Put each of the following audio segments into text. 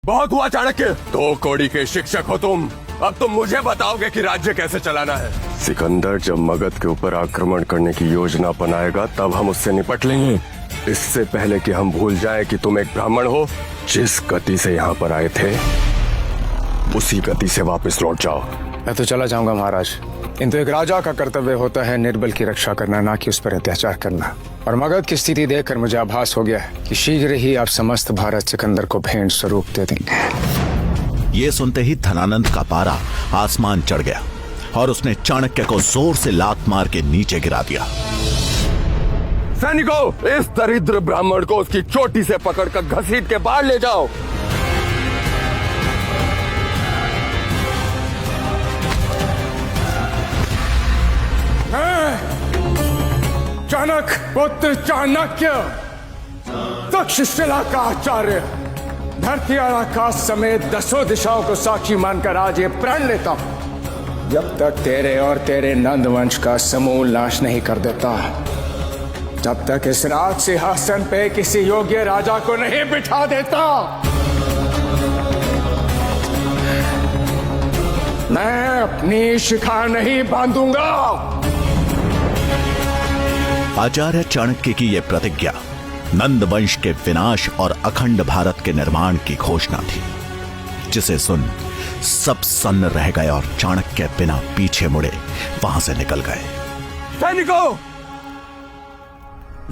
बहुत हुआ चाणक्य। 2 कौड़ी के शिक्षक हो तुम, अब तुम मुझे बताओगे कि राज्य कैसे चलाना है। सिकंदर जब मगध के ऊपर आक्रमण करने की योजना बनाएगा तब हम उससे निपट लेंगे। इससे पहले कि हम भूल जाएं कि तुम एक ब्राह्मण हो, जिस गति से यहाँ पर आए थे उसी गति से वापस लौट जाओ। मैं तो चला जाऊंगा महाराज, किंतु एक राजा का कर्तव्य होता है निर्बल की रक्षा करना, ना कि उस पर अत्याचार करना। और मगध की स्थिति देखकर मुझे आभास हो गया है कि शीघ्र ही आप समस्त भारत सिकंदर को भेंट स्वरूप दे देंगे। ये सुनते ही धनानंद का पारा आसमान चढ़ गया और उसने चाणक्य को जोर से लात मार के नीचे गिरा दिया। सैनिकों, इस दरिद्र ब्राह्मण को उसकी चोटी से पकड़कर घसीट के बाहर ले जाओ। चाणक्य पुत्र चाणक्य, तक्षशिला का आचार्य, धरती और आकाश समेत 10 दिशाओं को साक्षी मानकर आज ये प्रण लेता हूं, जब तक तेरे और तेरे नंदवंश का समूल नाश नहीं कर देता, जब तक इस राज सिंहासन पे किसी योग्य राजा को नहीं बिठा देता, मैं अपनी शिखा नहीं बांधूंगा। आचार्य चाणक्य की यह प्रतिज्ञा नंद वंश के विनाश और अखंड भारत के निर्माण की घोषणा थी, जिसे सुन सब सन्न रह गए और चाणक्य बिना पीछे मुड़े वहां से निकल गए। सैनिकों,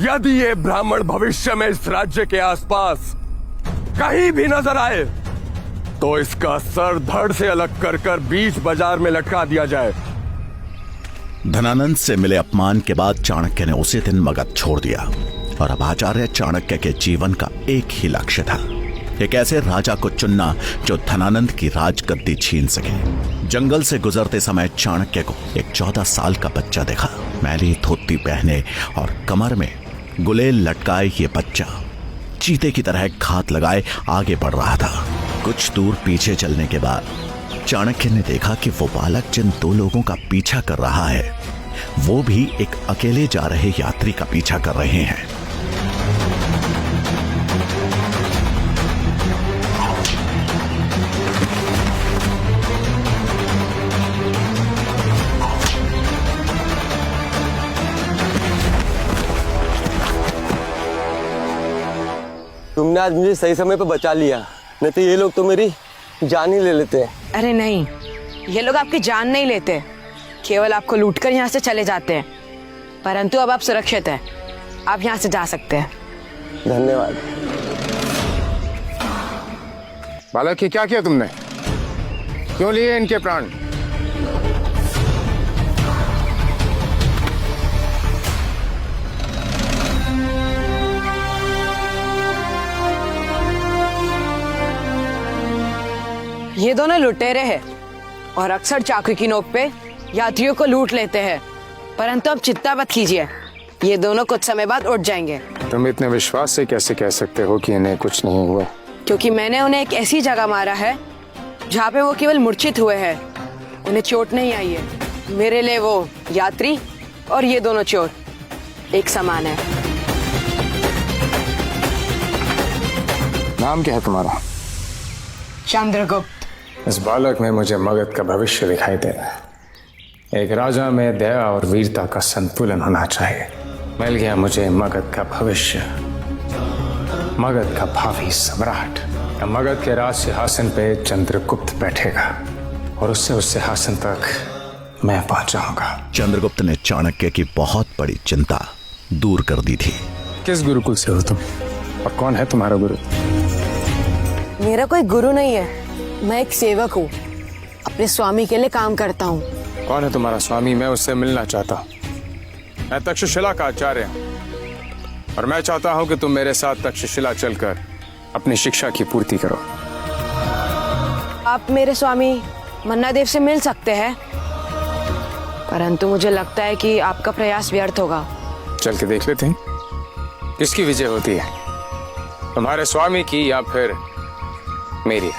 यदि ये ब्राह्मण भविष्य में इस राज्य के आसपास कहीं भी नजर आए तो इसका सर धड़ से अलग कर बीच बाजार में लटका दिया जाए। धनानंद से मिले अपमान के बाद चाणक्य ने उसी दिन मगध छोड़ दिया और अब आचार्य चाणक्य के जीवन का एक ही लक्ष्य था, एक ऐसे राजा को चुनना जो धनानंद की राजगद्दी छीन सके। जंगल से गुजरते समय चाणक्य को एक 14 साल का बच्चा देखा। मैली धोती पहने और कमर में गुलेल लटकाए ये बच्चा चीते की तरह घात लगाए आगे बढ़ रहा था। कुछ दूर पीछे चलने के बाद चाणक्य ने देखा कि वो बालक जिन 2 लोगों का पीछा कर रहा है वो भी एक अकेले जा रहे यात्री का पीछा कर रहे हैं। तुमने आज मुझे सही समय पे बचा लिया, नहीं तो ये लोग तो मेरी जान ही ले लेते। अरे नहीं, ये लोग आपकी जान नहीं लेते, केवल आपको लूटकर यहाँ से चले जाते हैं। परंतु अब आप सुरक्षित हैं, आप यहाँ से जा सकते हैं। धन्यवाद। बालक, ये क्या किया तुमने? क्यों लिए इनके प्राण? ये दोनों लुटेरे हैं और अक्सर चाकू की नोक पे यात्रियों को लूट लेते हैं। परंतु अब चिंता मत कीजिए, ये दोनों कुछ समय बाद उठ जाएंगे। तुम इतने विश्वास से कैसे कह सकते हो कि इन्हें कुछ नहीं हुआ? क्योंकि मैंने उन्हें एक ऐसी जगह मारा है जहाँ पे वो केवल मूर्छित हुए हैं, उन्हें चोट नहीं आई है। मेरे लिए वो यात्री और ये दोनों चोर एक समान है। नाम क्या है तुम्हारा? चंद्रगुप्त। इस बालक में मुझे मगध का भविष्य दिखाई दे रहा है। एक राजा में दया और वीरता का संतुलन होना चाहिए। मिल गया मुझे मगध का भविष्य, मगध का भावी सम्राट। मगध के राज सिंहासन पे चंद्रगुप्त बैठेगा और उससे उस सिंहासन तक मैं पहुंचाऊंगा। चंद्रगुप्त ने चाणक्य की बहुत बड़ी चिंता दूर कर दी थी। किस गुरुकुल से हो तुम और कौन है तुम्हारा गुरु? मेरा कोई गुरु नहीं है, मैं एक सेवक हूँ, अपने स्वामी के लिए काम करता हूँ। कौन है तुम्हारा स्वामी? मैं उससे मिलना चाहता हूँ। मैं तक्षशिला का आचार्य हूँ और मैं चाहता हूँ कि तुम मेरे साथ तक्षशिला चलकर अपनी शिक्षा की पूर्ति करो। आप मेरे स्वामी मन्नादेव से मिल सकते हैं, परंतु मुझे लगता है कि आपका प्रयास व्यर्थ होगा। चल के देख लेते हैं किसकी विजय होती है, तुम्हारे स्वामी की या फिर मेरी।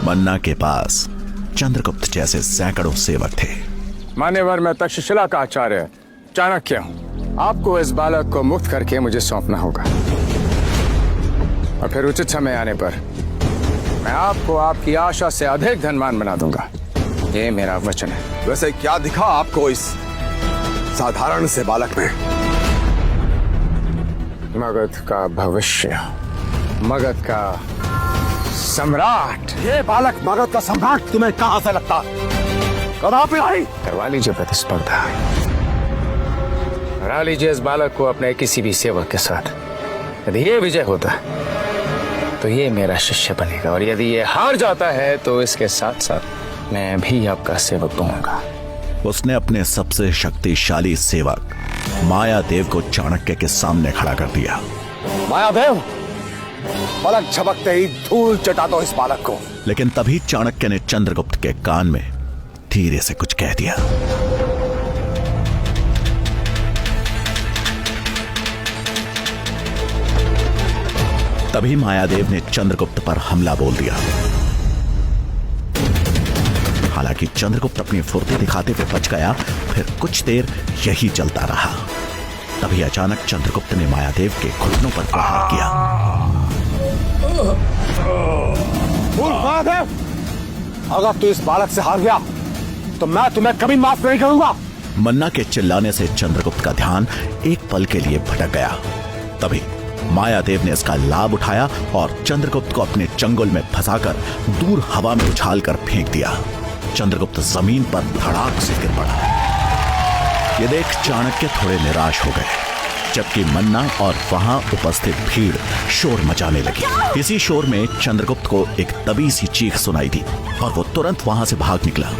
मन्ना के पास चंद्रगुप्त जैसे सैकड़ों सेवक थे। मान्यवर, मैं तक्षशिला का आचार्य चाणक्य हूँ। आपको इस बालक को मुक्त करके मुझे सौंपना होगा और फिर उचित समय आने पर मैं आपको आपकी आशा से अधिक धनवान बना दूंगा, ये मेरा वचन है। वैसे क्या दिखा आपको इस साधारण से बालक में? मगध का भविष्य, मगध का सम्राट। ये बालक मगध का सम्राट तुम्हें कहां से लगता? कहाँ पे आई? करवा लीजिए प्रतिस्पर्धा, हरा लीजिए इस बालक को अपने किसी भी सेवक के साथ। यदि ये विजय होता है तो ये मेरा शिष्य बनेगा, और यदि ये हार जाता है तो इसके साथ साथ मैं भी आपका सेवक बनूंगा। उसने अपने सबसे शक्तिशाली सेवक मायादेव को चाणक्य के सामने खड़ा कर दिया। मायादेव, पलक झपकते ही धूल चटा दो इस बालक को। लेकिन तभी चाणक्य ने चंद्रगुप्त के कान में धीरे से कुछ कह दिया। तभी मायादेव ने चंद्रगुप्त पर हमला बोल दिया। हालांकि चंद्रगुप्त अपनी फुर्ती दिखाते हुए बच गया। फिर कुछ देर यही चलता रहा। तभी अचानक चंद्रगुप्त ने मायादेव के घुटनों पर प्रहार किया। मायादेव, अगर तू इस बालक से हार गया तो मैं तुम्हें कभी माफ नहीं करूंगा। मन्ना के चिल्लाने से चंद्रगुप्त का ध्यान एक पल के लिए भटक गया। तभी मायादेव ने इसका लाभ उठाया और चंद्रगुप्त को अपने चंगुल में फंसाकर दूर हवा में उछालकर फेंक दिया। चंद्रगुप्त जमीन पर धड़ाक से गिर पड़ा। ये देख चाणक्य थोड़े निराश हो गए, जबकि मन्ना और वहां उपस्थित भीड़ शोर मचाने लगी। इसी शोर में चंद्रगुप्त को एक दबी सी चीख सुनाई दी और वो तुरंत वहां से भाग निकला।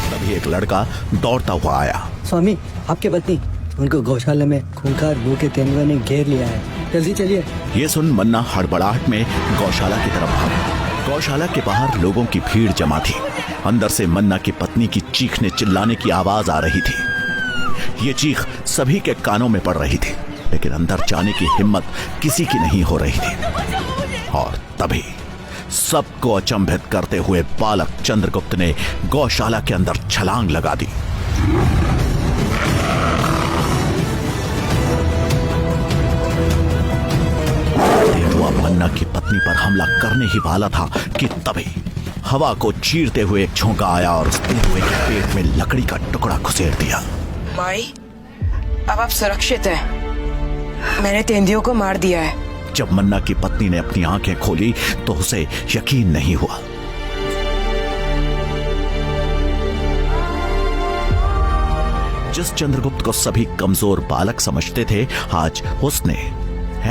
तभी एक लड़का दौड़ता हुआ आया। स्वामी, आपके पत्नी, उनको गौशाला में खूंखार भूखे तेंदुआ ने घेर लिया है, जल्दी चलिए। ये सुन मन्ना हड़बड़ाहट में गौशाला की तरफ भागा। गौशाला के बाहर लोगों की भीड़ जमा थी। अंदर से मन्ना की पत्नी की चीखने चिल्लाने की आवाज आ रही थी। ये चीख सभी के कानों में पड़ रही थी, लेकिन अंदर जाने की हिम्मत किसी की नहीं हो रही थी। और तभी सबको अचंभित करते हुए बालक चंद्रगुप्त ने गौशाला के अंदर छलांग लगा दी। तेंदुआ मन्ना की पत्नी पर हमला करने ही वाला था कि तभी हवा को चीरते हुए एक झोंका आया और उस तेंदुए के पेट में लकड़ी का टुकड़ा घुसेड़ दिया। माई, अब आप सुरक्षित हैं। मैंने तेंदुओं को मार दिया है। जब मन्ना की पत्नी ने अपनी आंखें खोली तो उसे यकीन नहीं हुआ। जिस चंद्रगुप्त को सभी कमजोर बालक समझते थे, आज उसने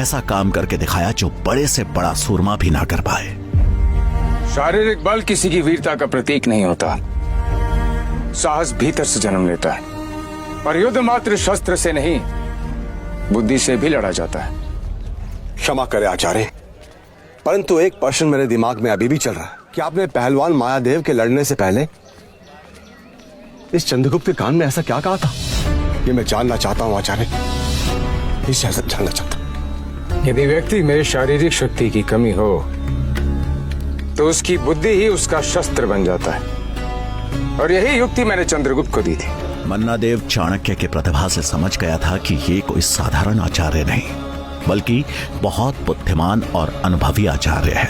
ऐसा काम करके दिखाया जो बड़े से बड़ा सूरमा भी ना कर पाए। शारीरिक बल किसी की वीरता का प्रतीक नहीं होता, साहस भीतर से जन्म लेता है। और युद्ध मात्र शस्त्र से नहीं, बुद्धि से भी लड़ा जाता है। क्षमा करे आचार्य, परंतु एक प्रश्न मेरे दिमाग में अभी भी चल रहा है कि आपने पहलवान मायादेव के लड़ने से पहले इस चंद्रगुप्त के कान में ऐसा क्या कहा था? ये मैं जानना चाहता हूं आचार्य, इसे जानना चाहता हूं। यदि व्यक्ति में शारीरिक शक्ति की कमी हो तो उसकी बुद्धि ही उसका शस्त्र बन जाता है, और यही युक्ति मैंने चंद्रगुप्त को दी थी। मन्ना देव चाणक्य के प्रतिभा से समझ गया था कि ये कोई साधारण आचार्य नहीं, बल्कि बहुत बुद्धिमान और अनुभवी आचार्य है।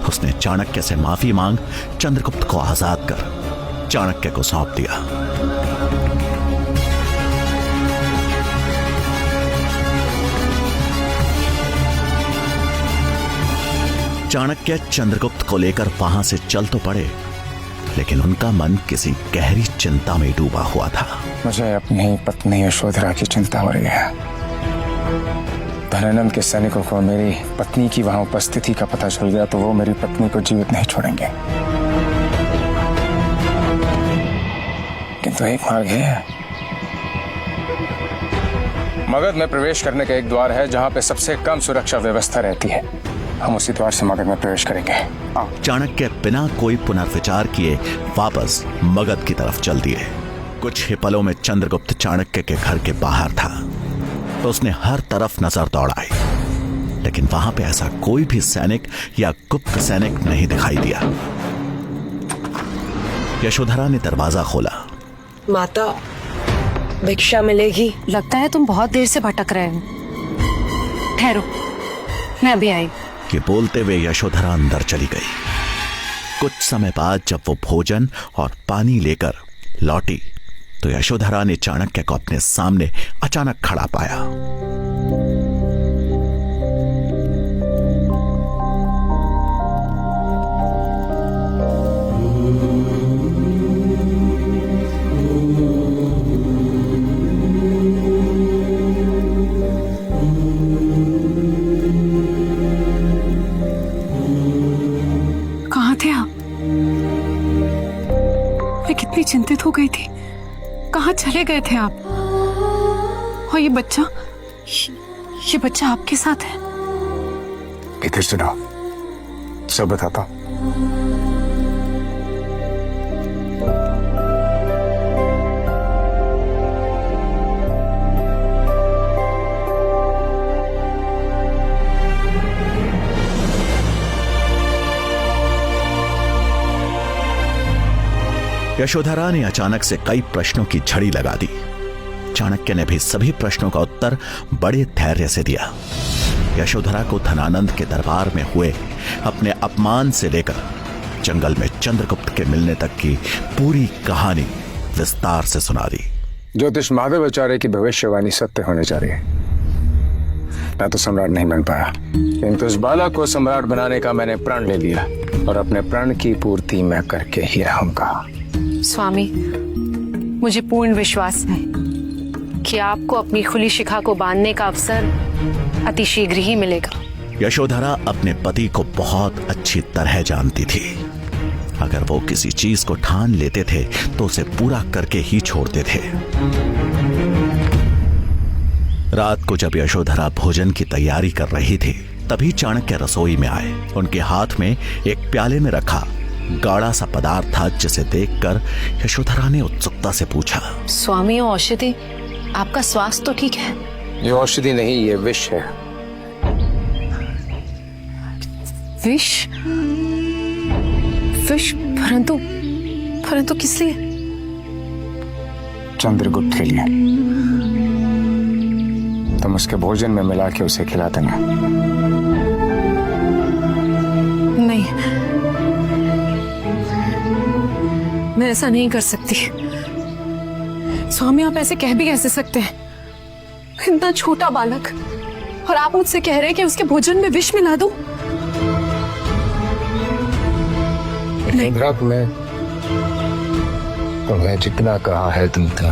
उसने चाणक्य से माफी मांग चंद्रगुप्त को आजाद कर चाणक्य को सौंप दिया। चाणक्य चंद्रगुप्त को लेकर वहां से चल तो पड़े, लेकिन उनका मन किसी गहरी चिंता में डूबा हुआ था। मुझे अपनी पत्नी यशोधरा की चिंता हो रही है। धनानंद के सैनिकों को मेरी पत्नी की वहां उपस्थिति का पता चल गया तो वो मेरी पत्नी को जीवित नहीं छोड़ेंगे। किंतु एक मार्ग है। मगध में प्रवेश करने का एक द्वार है जहां पे सबसे कम सुरक्षा व्यवस्था रहती है। हम उसी द्वार से मगध में प्रवेश करेंगे। चाणक्य बिना कोई पुनर्विचार किए वापस मगध की तरफ चल दिए। कुछ ही पलों में चंद्रगुप्त चाणक्य के घर के बाहर था। तो उसने हर तरफ नजर दौड़ाई, लेकिन वहां पे ऐसा कोई भी सैनिक या गुप्त सैनिक नहीं दिखाई दिया। यशोधरा ने दरवाजा खोला। माता, भिक्षा मिलेगी? लगता है तुम बहुत देर से भटक रहे हो। ठहरो, मैं अभी आई। ये बोलते हुए यशोधरा अंदर चली गई। कुछ समय बाद जब वो भोजन और पानी लेकर लौटी तो यशोधरा ने चाणक्य को अपने सामने अचानक खड़ा पाया। कहाँ थे आप? मैं कितनी चिंतित हो गई थी। कहाँ चले गए थे आप? और ये बच्चा आपके साथ है? इधर सुनो, सब बताता हूं। यशोधरा ने अचानक से कई प्रश्नों की झड़ी लगा दी। चाणक्य ने भी सभी प्रश्नों का उत्तर बड़े धैर्य से दिया। यशोधरा को धनानंद के दरबार में हुए अपने अपमान से लेकर जंगल में चंद्रगुप्त के मिलने तक की पूरी कहानी विस्तार से सुना दी। ज्योतिष महादेवाचार्य की भविष्यवाणी सत्य होने जा रही है। मैं तो सम्राट नहीं बन पाया, किंतु इस बालक को सम्राट बनाने का मैंने प्रण ले लिया और अपने प्रण की पूर्ति मैं करके ही रहूंगा। स्वामी, मुझे पूर्ण विश्वास है कि आपको अपनी खुली शिखा को बांधने का अवसर अति शीघ्र ही मिलेगा। यशोधरा अपने पति को बहुत अच्छी तरह जानती थी। अगर वो किसी चीज को ठान लेते थे तो उसे पूरा करके ही छोड़ते थे। रात को जब यशोधरा भोजन की तैयारी कर रही थी तभी चाणक्य रसोई में आए। उनके हाथ में एक प्याले में रखा गाढ़ा सा पदार्थ था, जिसे देखकर यशोधरा ने उत्सुकता से पूछा, स्वामी, औषधि, आपका स्वास्थ्य तो ठीक है? ये औषधि नहीं, ये विष है। विष? विष? परंतु किस लिए? चंद्रगुप्त के लिए। तुम उसके भोजन में मिला के उसे खिला देना। नहीं, मैं ऐसा नहीं कर सकती। स्वामी, आप ऐसे कह भी कैसे सकते हैं? इतना छोटा बालक, और आप मुझसे कह रहे हैं कि उसके भोजन में विष मिला दूं? इंद्रक में तुम्हें जितना कहा है तुम था।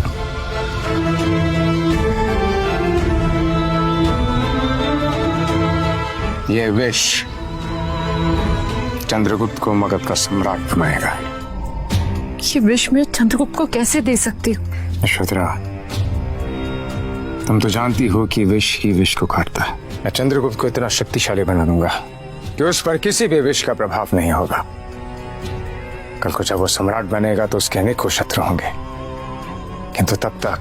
ये विष चंद्रगुप्त को मगध का सम्राट बनाएगा। ये विष मैं चंद्रगुप्त को कैसे दे सकती हूँ? यशोधरा, तुम तो जानती हो कि विष ही विष को काटता है। मैं चंद्रगुप्त को इतना शक्तिशाली बना दूंगा कि उस पर किसी भी विष का प्रभाव नहीं होगा। कल को जब वो सम्राट बनेगा तो उसके अनेकों शत्रु होंगे, किंतु तब तक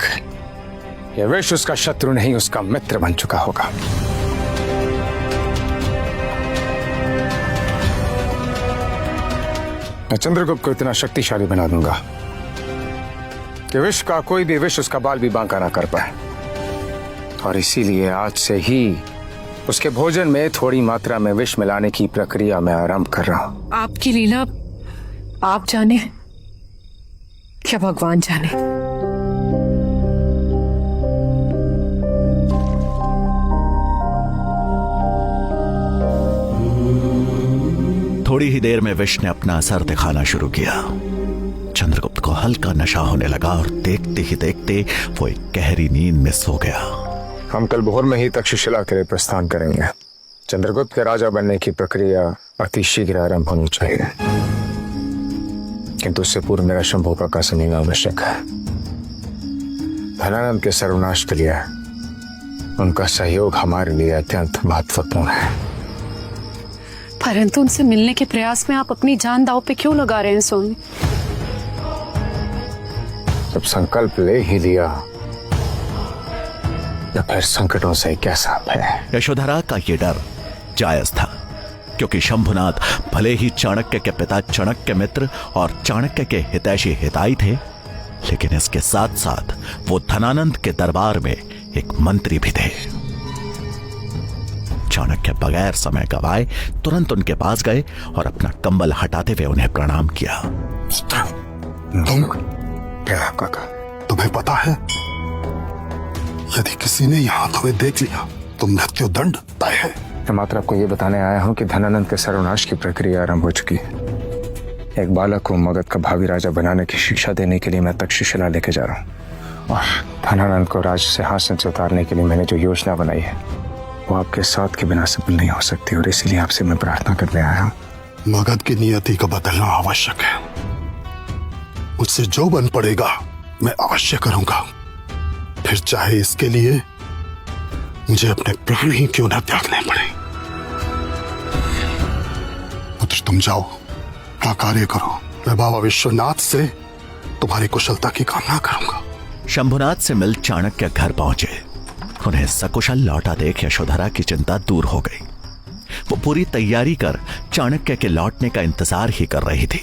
यह विष उसका शत्रु नहीं, उसका मित्र बन चुका होगा। मैं चंद्रगुप्त को इतना शक्तिशाली बना दूंगा कि विष का कोई भी विष उसका बाल भी बांका ना कर पाए। और इसीलिए आज से ही उसके भोजन में थोड़ी मात्रा में विष मिलाने की प्रक्रिया मैं आरंभ कर रहा हूं। आपकी लीला आप जाने, क्या भगवान जाने। थोड़ी ही देर में विष ने अपना असर दिखाना शुरू किया। चंद्रगुप्त को हल्का नशा होने लगा और देखते ही देखते वो एक गहरी नींद में सो गया। हम कल भोर में ही तक्षशिला के लिए प्रस्थान करेंगे। चंद्रगुप्त के राजा बनने की प्रक्रिया अति शीघ्र आरंभ होनी चाहिए, किंतु उससे पूर्व मेरा शंभू का समय आवश्यक है। धनानंद के सर्वनाश के लिए उनका सहयोग हमारे लिए अत्यंत महत्वपूर्ण है। परंतु उनसे मिलने के प्रयास में आप अपनी जान दांव पे क्यों लगा रहे हैं स्वामी? जब संकल्प ले ही लिया तो फिर संकटों से कैसा है। यशोधरा का ये डर जायज था, क्योंकि शंभुनाथ भले ही चाणक्य के पिता चाणक्य मित्र और चाणक्य के हितैषी हिताई थे, लेकिन इसके साथ साथ वो धनानंद के दरबार में एक मंत्री भी थे। चाणक्य बगैर समय गवाए तुरंत उनके पास गए और अपना कंबल हटाते हुए उन्हें प्रणाम किया। तुम काका, तुम्हें पता है यदि किसी ने यहाँ तुम्हें देख लिया तो मृत्यु दंड तय है। मैं मात्र आपको ये बताने आया हूँ कि धनानंद के सर्वनाश की प्रक्रिया आरंभ हो चुकी है। एक बालक को मगध का भावी राजा बनाने की शिक्षा देने के लिए मैं तक्षशिला लेके जा रहा हूँ, और धनानंद को राज सिंहासन से उतारने के लिए मैंने जो योजना बनाई है वो आपके साथ के बिना सफल नहीं हो सकती, और इसीलिए आपसे मैं प्रार्थना करने आया हूँ। मगध की नियति को बदलना आवश्यक है। मुझसे जो बन पड़ेगा मैं अवश्य करूंगा, फिर चाहे इसके लिए मुझे अपने प्राण ही क्यों न त्यागने पड़े। पुत्र तुम जाओ, क्या कार्य करो। मैं बाबा विश्वनाथ से तुम्हारी कुशलता की कामना करूंगा। शंभुनाथ से मिल चाणक्य घर पहुंचे। उन्हें सकुशल लौटा देख यशोधरा की चिंता दूर हो गई। वो पूरी तैयारी कर चाणक्य के लौटने का इंतजार ही कर रही थी।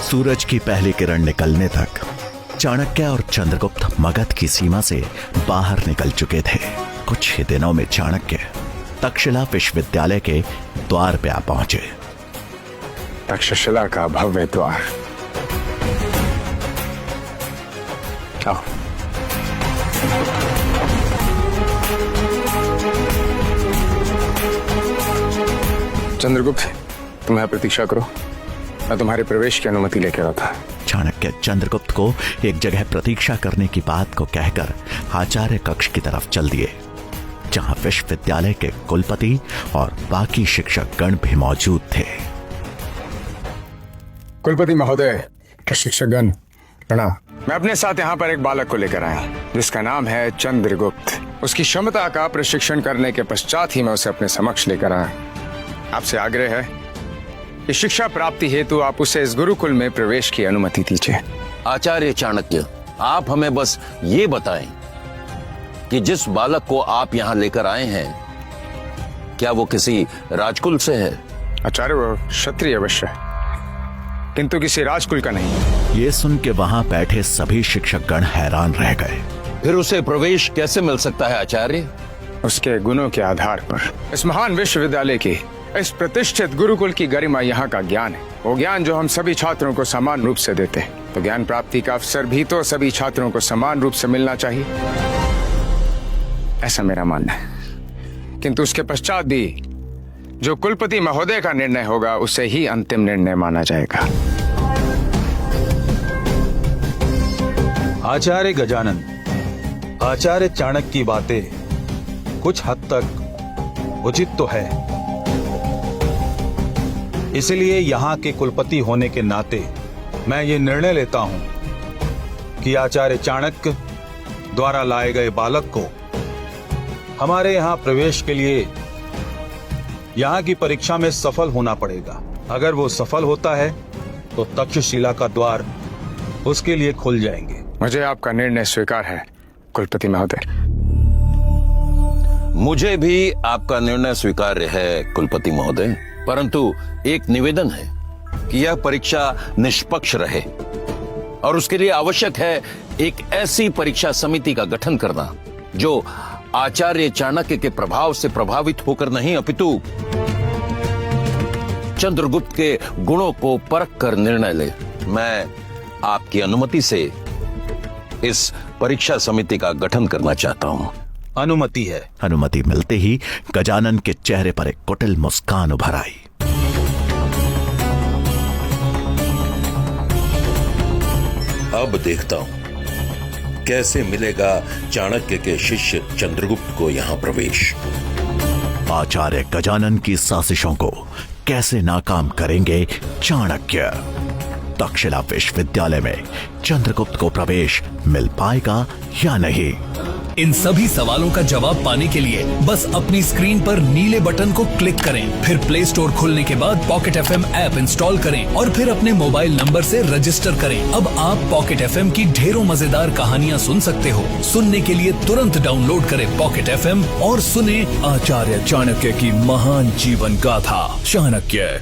सूरज की पहली किरण निकलने तक चाणक्य और चंद्रगुप्त मगध की सीमा से बाहर निकल चुके थे। कुछ ही दिनों में चाणक्य तक्षशिला विश्वविद्यालय के द्वार पे आ पहुंचे। तक्षशिला का भव्य द्वार। आओ। चंद्रगुप्त, तुम यहाँ प्रतीक्षा करो, मैं तुम्हारे प्रवेश की अनुमति लेकर आया था। चाणक्य चंद्रगुप्त को एक जगह प्रतीक्षा करने की बात को कहकर आचार्य कक्ष की तरफ चल दिए, जहां विश्वविद्यालय के कुलपति और बाकी शिक्षक गण भी मौजूद थे। कुलपति महोदय, शिक्षकगण प्रणाम। मैं अपने साथ यहाँ पर एक बालक को लेकर आया हूँ जिसका नाम है चंद्रगुप्त। उसकी क्षमता का प्रशिक्षण करने के पश्चात ही मैं उसे अपने समक्ष लेकर आया। आपसे आग्रह है कि शिक्षा प्राप्ति हेतु आप उसे इस गुरुकुल में प्रवेश की अनुमति दीजिए। आचार्य चाणक्य, आप हमें बस ये बताएं कि जिस बालक को आप यहाँ लेकर आए हैं क्या वो किसी राजकुल से है? आचार्य, वो क्षत्रिय अवश्य, किंतु किसी राजकुल का नहीं। ये सुन के वहां बैठे सभी शिक्षकगण हैरान रह गए। फिर उसे प्रवेश कैसे मिल सकता है आचार्य? उसके गुणों के आधार पर इस महान विश्वविद्यालय की, इस प्रतिष्ठित गुरुकुल की गरिमा यहाँ का ज्ञान है। वो ज्ञान जो हम सभी छात्रों को समान रूप से देते हैं। तो ज्ञान प्राप्ति का अवसर भी तो सभी छात्रों को समान रूप से मिलना चाहिए, ऐसा मेरा मानना है। किंतु उसके पश्चात भी जो कुलपति महोदय का निर्णय होगा उसे ही अंतिम निर्णय माना जाएगा। आचार्य गजानन, आचार्य चाणक्य की बातें कुछ हद तक उचित तो है, इसलिए यहाँ के कुलपति होने के नाते मैं ये निर्णय लेता हूं कि आचार्य चाणक्य द्वारा लाए गए बालक को हमारे यहाँ प्रवेश के लिए यहाँ की परीक्षा में सफल होना पड़ेगा। अगर वो सफल होता है तो तक्षशिला का द्वार उसके लिए खुल जाएंगे। मुझे आपका निर्णय स्वीकार है कुलपति महोदय। मुझे भी आपका निर्णय स्वीकार्य है कुलपति महोदय, परंतु एक निवेदन है कि यह परीक्षा निष्पक्ष रहे और उसके लिए आवश्यक है एक ऐसी परीक्षा समिति का गठन करना जो आचार्य चाणक्य के प्रभाव से प्रभावित होकर नहीं अपितु चंद्रगुप्त के गुणों को परख कर निर्णय ले। मैं आपकी अनुमति से इस परीक्षा समिति का गठन करना चाहता हूं। अनुमति है। अनुमति मिलते ही गजानन के चेहरे पर एक कुटिल मुस्कान उभर आई। अब देखता हूं कैसे मिलेगा चाणक्य के शिष्य चंद्रगुप्त को यहां प्रवेश। आचार्य गजानन की साजिशों को कैसे नाकाम करेंगे चाणक्य? तक्षशिला विश्वविद्यालय में चंद्रगुप्त को प्रवेश मिल पाएगा या नहीं? इन सभी सवालों का जवाब पाने के लिए बस अपनी स्क्रीन पर नीले बटन को क्लिक करें, फिर प्ले स्टोर खोलने के बाद पॉकेट FM ऐप इंस्टॉल करें और फिर अपने मोबाइल नंबर से रजिस्टर करें। अब आप पॉकेट FM की ढेरों मजेदार कहानियाँ सुन सकते हो। सुनने के लिए तुरंत डाउनलोड करें पॉकेट FM और सुने आचार्य चाणक्य की महान जीवन गाथा। चाणक्य